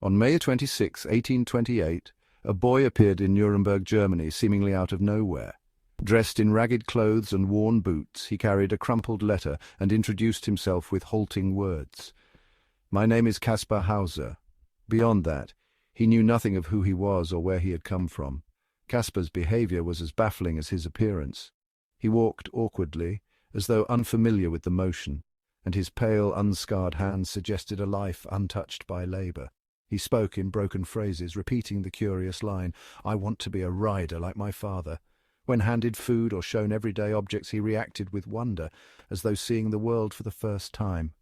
On May 26, 1828, a boy appeared in Nuremberg, Germany, seemingly out of nowhere. Dressed in ragged clothes and worn boots, he carried a crumpled letter and introduced himself with halting words. "My name is Kaspar Hauser." Beyond that, he knew nothing of who he was or where he had come from. Kaspar's behavior was as baffling as his appearance. He walked awkwardly, as though unfamiliar with the motion, and his pale, unscarred hands suggested a life untouched by labor. He spoke in broken phrases, repeating the curious line, "I want to be a rider like my father." When handed food or shown everyday objects, he reacted with wonder, as though seeing the world for the first time.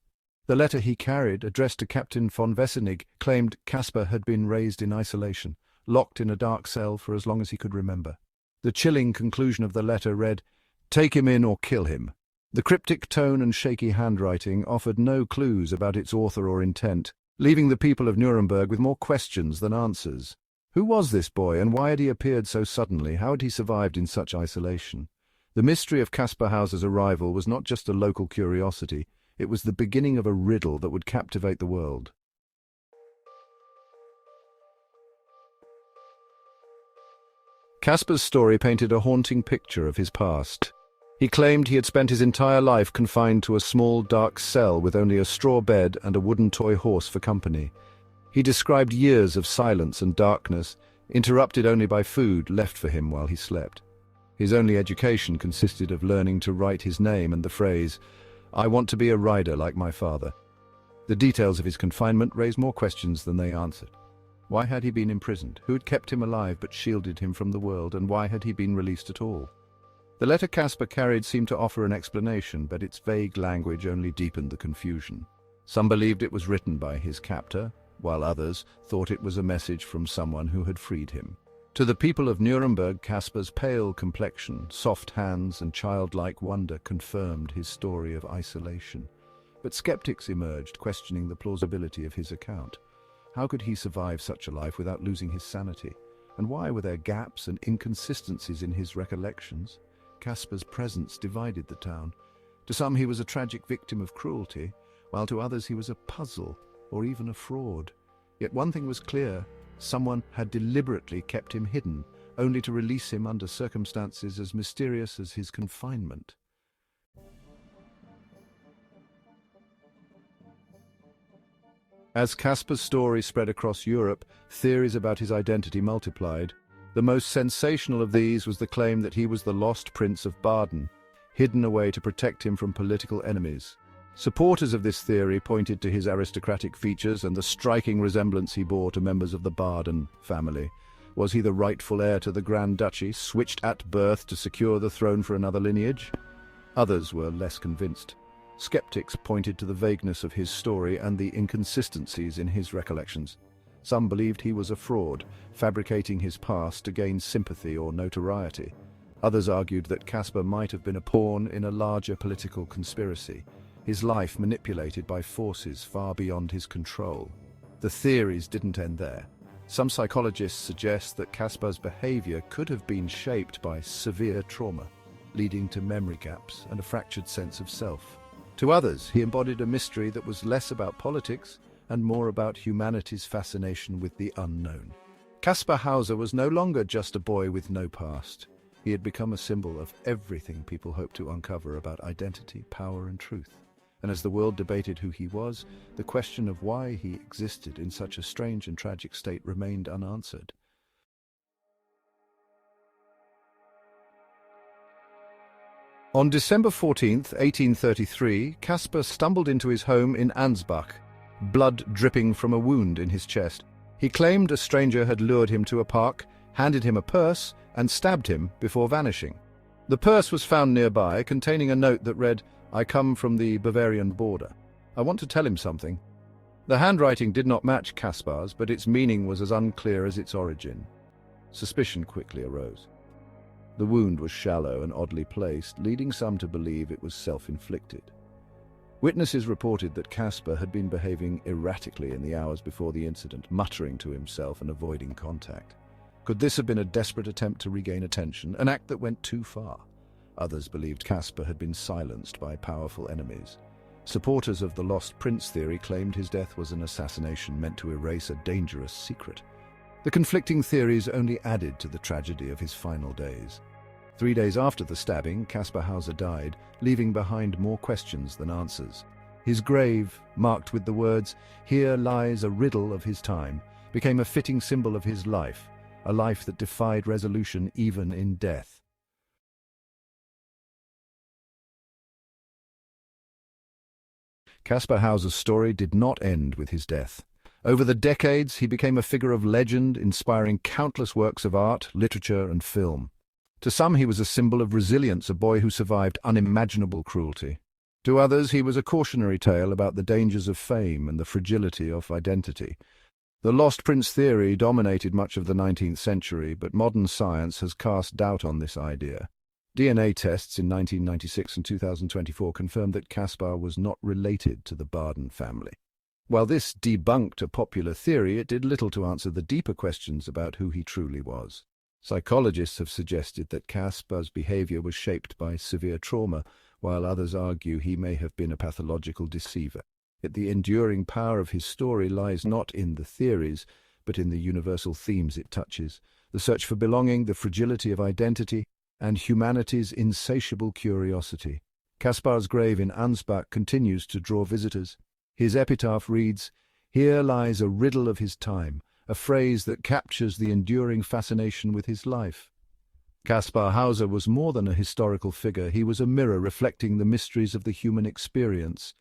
The letter he carried, addressed to Captain von Wessenig, claimed Kaspar had been raised in isolation, locked in a dark cell for as long as he could remember. The chilling conclusion of the letter read, "Take him in or kill him." The cryptic tone and shaky handwriting offered no clues about its author or intent, leaving the people of Nuremberg with more questions than answers. Who was this boy, and why had he appeared so suddenly? How had he survived in such isolation? The mystery of Kaspar Hauser's arrival was not just a local curiosity, it was the beginning of a riddle that would captivate the world. Kaspar's story painted a haunting picture of his past. He claimed he had spent his entire life confined to a small, dark cell with only a straw bed and a wooden toy horse for company. He described years of silence and darkness, interrupted only by food left for him while he slept. His only education consisted of learning to write his name and the phrase, "I want to be a rider like my father." The details of his confinement raised more questions than they answered. Why had he been imprisoned? Who had kept him alive but shielded him from the world? And why had he been released at all? The letter Kaspar carried seemed to offer an explanation, but its vague language only deepened the confusion. Some believed it was written by his captor, while others thought it was a message from someone who had freed him. To the people of Nuremberg, Kaspar's pale complexion, soft hands, and childlike wonder confirmed his story of isolation. But skeptics emerged, questioning the plausibility of his account. How could he survive such a life without losing his sanity? And why were there gaps and inconsistencies in his recollections? Kaspar's presence divided the town. To some he was a tragic victim of cruelty, while to others he was a puzzle, or even a fraud. Yet one thing was clear: someone had deliberately kept him hidden, only to release him under circumstances as mysterious as his confinement. As Kaspar's story spread across Europe, theories about his identity multiplied. The most sensational of these was the claim that he was the lost Prince of Baden, hidden away to protect him from political enemies. Supporters of this theory pointed to his aristocratic features and the striking resemblance he bore to members of the Baden family. Was he the rightful heir to the Grand Duchy, switched at birth to secure the throne for another lineage? Others were less convinced. Skeptics pointed to the vagueness of his story and the inconsistencies in his recollections. Some believed he was a fraud, fabricating his past to gain sympathy or notoriety. Others argued that Kaspar might have been a pawn in a larger political conspiracy, his life manipulated by forces far beyond his control. The theories didn't end there. Some psychologists suggest that Kaspar's behavior could have been shaped by severe trauma, leading to memory gaps and a fractured sense of self. To others, he embodied a mystery that was less about politics and more about humanity's fascination with the unknown. Kaspar Hauser was no longer just a boy with no past. He had become a symbol of everything people hoped to uncover about identity, power, and truth. And as the world debated who he was, the question of why he existed in such a strange and tragic state remained unanswered. On December 14, 1833, Kaspar stumbled into his home in Ansbach, blood dripping from a wound in his chest. He claimed a stranger had lured him to a park, handed him a purse, and stabbed him before vanishing. The purse was found nearby, containing a note that read, "I come from the Bavarian border. I want to tell him something." The handwriting did not match Kaspar's, but its meaning was as unclear as its origin. Suspicion quickly arose. The wound was shallow and oddly placed, leading some to believe it was self-inflicted. Witnesses reported that Kaspar had been behaving erratically in the hours before the incident, muttering to himself and avoiding contact. Could this have been a desperate attempt to regain attention, an act that went too far? Others believed Kaspar had been silenced by powerful enemies. Supporters of the Lost Prince theory claimed his death was an assassination meant to erase a dangerous secret. The conflicting theories only added to the tragedy of his final days. 3 days after the stabbing, Kaspar Hauser died, leaving behind more questions than answers. His grave, marked with the words, "Here lies a riddle of his time," became a fitting symbol of his life, a life that defied resolution even in death. Kaspar Hauser's story did not end with his death. Over the decades, he became a figure of legend, inspiring countless works of art, literature, and film. To some, he was a symbol of resilience, a boy who survived unimaginable cruelty. To others, he was a cautionary tale about the dangers of fame and the fragility of identity. The Lost Prince theory dominated much of the 19th century, but modern science has cast doubt on this idea. DNA tests in 1996 and 2024 confirmed that Kaspar was not related to the Baden family. While this debunked a popular theory, it did little to answer the deeper questions about who he truly was. Psychologists have suggested that Kaspar's behavior was shaped by severe trauma, while others argue he may have been a pathological deceiver. Yet the enduring power of his story lies not in the theories, but in the universal themes it touches: the search for belonging, the fragility of identity, and humanity's insatiable curiosity. Kaspar's grave in Ansbach continues to draw visitors. His epitaph reads, "Here lies a riddle of his time," a phrase that captures the enduring fascination with his life. Kaspar Hauser was more than a historical figure. He was a mirror reflecting the mysteries of the human experience.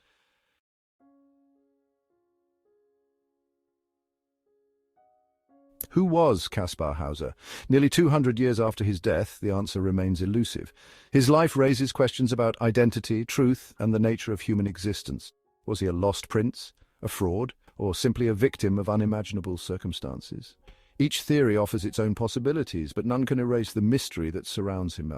Who was Kaspar Hauser? Nearly 200 years after his death, the answer remains elusive. His life raises questions about identity, truth, and the nature of human existence. Was he a lost prince, a fraud, or simply a victim of unimaginable circumstances? Each theory offers its own possibilities, but none can erase the mystery that surrounds him.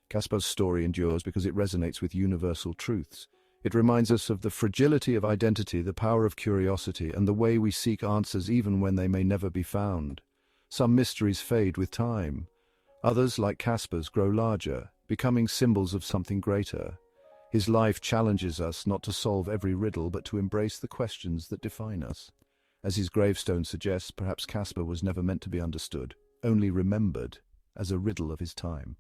Kaspar's story endures because it resonates with universal truths. It reminds us of the fragility of identity, the power of curiosity, and the way we seek answers even when they may never be found. Some mysteries fade with time. Others, like Kaspar's, grow larger, becoming symbols of something greater. His life challenges us not to solve every riddle, but to embrace the questions that define us. As his gravestone suggests, perhaps Kaspar was never meant to be understood, only remembered as a riddle of his time.